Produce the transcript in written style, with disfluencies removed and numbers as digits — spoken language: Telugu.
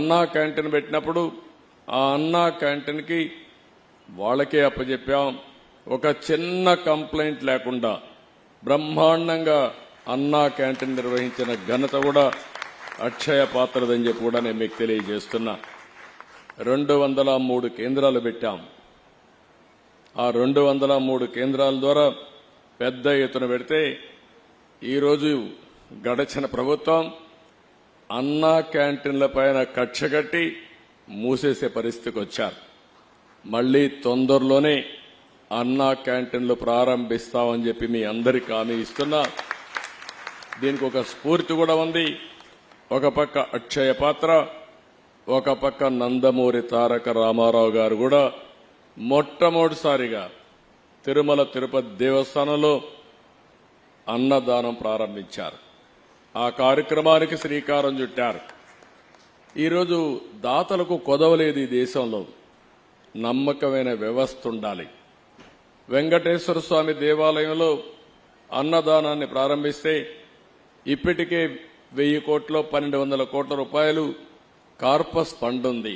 అన్నా క్యాంటీన్ పెట్టినప్పుడు ఆ అన్నా క్యాంటీన్కి వాళ్ళకే అప్పచెప్పాం. ఒక చిన్న కంప్లైంట్ లేకుండా బ్రహ్మాండంగా అన్నా క్యాంటీన్ నిర్వహించిన ఘనత కూడా అక్షయ పాత్రదని చెప్పి కూడా నేను మీకు తెలియజేస్తున్నా. 203 కేంద్రాలు పెట్టాం. ఆ 203 కేంద్రాల ద్వారా పెద్ద ఎత్తున పెడితే ఈరోజు గడచిన ప్రభుత్వం అన్నా క్యాంటీన్ల పైన కక్షగట్టి మూసేసే పరిస్థితికి వచ్చారు. మళ్లీ తొందరలోనే అన్నా క్యాంటీన్లు ప్రారంభిస్తామని చెప్పి మీ అందరికీ హామీ ఇస్తున్నా. దీనికి ఒక స్ఫూర్తి కూడా ఉంది. ఒక పక్క అక్షయ పాత్ర, ఒక పక్క నందమూరి తారక రామారావు గారు కూడా మొట్టమొదటిసారిగా తిరుమల తిరుపతి దేవస్థానంలో అన్నదానం ప్రారంభించారు. ఆ కార్యక్రమానికి శ్రీకారం చుట్టారు. ఈరోజు దాతలకు కొదవలేదు. ఈ దేశంలో నమ్మకమైన వ్యవస్థ ఉండాలి. వెంకటేశ్వర స్వామి దేవాలయంలో అన్నదానాన్ని ప్రారంభిస్తే ఇప్పటికే 1000 కోట్లు 1200 కోట్ల రూపాయలు కార్పస్ ఫండ్ ఉంది.